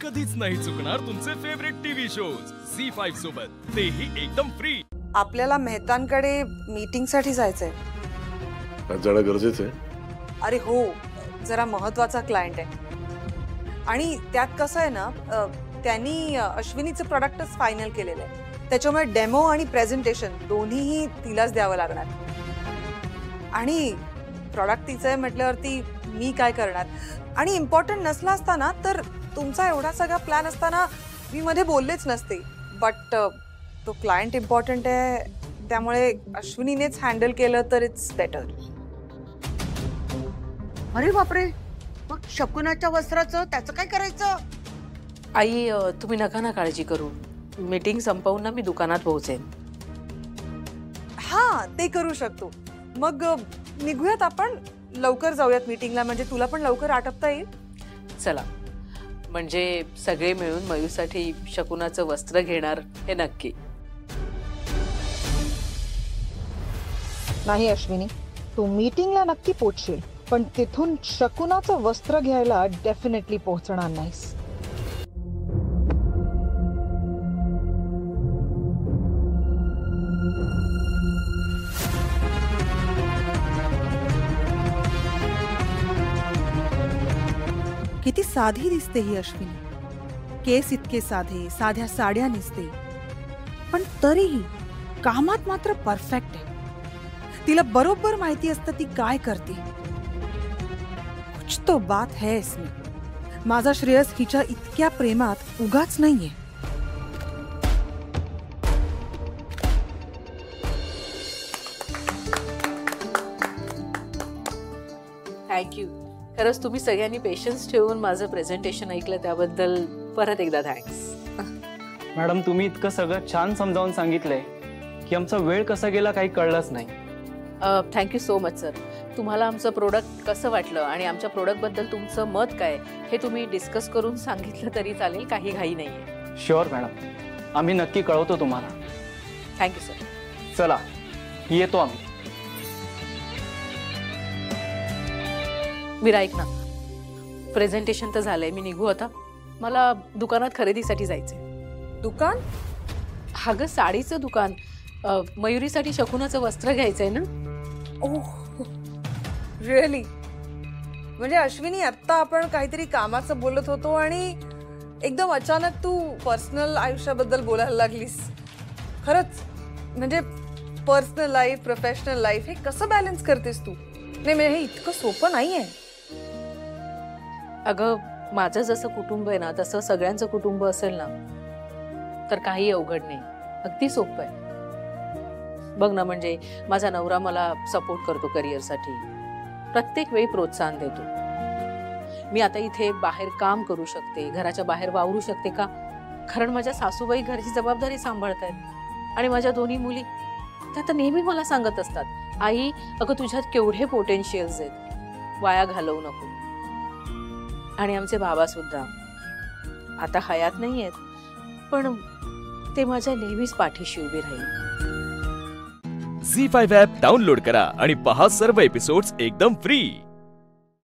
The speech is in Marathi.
कधीच नाही चुकणार तुमचे फेवरेट टीव्ही शोज झी5 सोबत, तेही एकदम फ्री। आपल्याला मेहतांकडे मीटिंग साठी जायचंय। जाणं गरजेचं आहे? अरे हो, जरा महत्त्वाचा क्लायंट आहे आणि त्यात कसं आहे ना, त्यांनी अश्विनीचं प्रोडक्टच फायनल केलेलं आहे, त्याच्यामुळे डेमो आणि प्रेझेंटेशन दोन्हीही तिलाच द्यावं लागणार आणि प्रोडक्ट तिचं आहे म्हटल्यावरती मी काय करणार। आणि इम्पॉर्टंट नसला असताना तर तुमचा एवढा सगळा प्लॅन असताना मी मध्ये बोललेच नसते, बट तो क्लायंट इम्पॉर्टंट आहे त्यामुळे अश्विनीनेच हँडल केलं तर इट्स बेटर। अरे बापरे, मग शकुनाच्या वस्त्राचं त्याचं काय करायचं? आई तुम्ही नका ना काळजी करू, मीटिंग संपवून ना मी दुकानात पोहोचेन। हा ते करू शकतो, मग निघूयात आपण, लवकर जाऊयात मीटिंगला, म्हणजे तुला पण लवकर आटपता येईल। चला, म्हणजे सगळे मिळून मयूसाठी शकुनाचं वस्त्र घेणार हे नक्की। नाही अश्विनी, तू मीटिंगला नक्की पोहोचशील, पण तिथून शकुनाचं वस्त्र घ्यायला डेफिनेटली पोहोचणार नाहीस। किती साधी दिसते ही अश्विनी, केस इतके साधे, साध्या साड्या नेसते, पण तरीही कामात मात्र परफेक्ट आहे। तिला बरोबर माहिती असतं ती काय करते। कुछ तो बात है इसमें। माझा श्रेयस हिच्या इतक्या प्रेमात उगाच नाहीये। थँक्यू, खरंच तुम्ही सगळ्यांनी पेशन्स ठेवून माझं प्रेझेंटेशन ऐकलं त्याबद्दल परत एकदा थँक्स। मॅडम, तुम्ही इतकं सगळं छान समजावून सांगितलंय की आमचा वेळ कसा गेला काही कळलंच नाही। Thank you so much sir. तुम्हाला आमचं प्रोडक्ट कसं वाटलं आणि आमच्या प्रोडक्टबद्दल तुमचं मत काय हे तुम्ही डिस्कस करून सांगितलं तरी चालेल, काही घाई नाही आहे। शुअर मॅडम, आम्ही नक्की कळवतो तुम्हाला। Thank you sir. चला येतो आम्ही। मीरा ऐक ना, प्रेझेंटेशन तर झालंय, मी निघू आता, मला दुकानात खरेदीसाठी जायचंय। दुकान? अगं साडीचं दुकान, मयुरीसाठी शकुनाचं वस्त्र घ्यायचंय ना। ओह रिअली? म्हणजे अश्विनी, आत्ता आपण काहीतरी कामाचं बोलत होतो आणि एकदम अचानक तू पर्सनल आयुष्याबद्दल बोलायला लागलीस। खरंच म्हणजे पर्सनल लाईफ प्रोफेशनल लाईफ हे कसं बॅलन्स करतेस तू? नाही म्हणजे हे इतकं सोपं नाहीये। अगं माझं जसं कुटुंब आहे ना तसं सगळ्यांचं कुटुंब असेल ना तर काही अवघड नाही, अगदी सोपं आहे। बघ ना, म्हणजे माझा नवरा मला सपोर्ट करतो करिअरसाठी, प्रत्येक वेळी प्रोत्साहन देतो। मी आता इथे बाहेर काम करू शकते, घराच्या बाहेर वावरू शकते का? कारण माझ्या सासूबाई घरची जबाबदारी सांभाळतायत आणि माझ्या दोन्ही मुली त्या तर नेहमी मला सांगत असतात, आई अगं तुझ्यात केवढे पोटेन्शियल्स आहेत, वाया घालवू नको। आणि आमचे बाबा सुद्धा आता हयात नाही आहेत, पण ते माझ्या नेहमीच पाठीशी उभे राहील। झी5 ॲप डाउनलोड करा आणि पहा सर्व एपिसोड्स एकदम फ्री।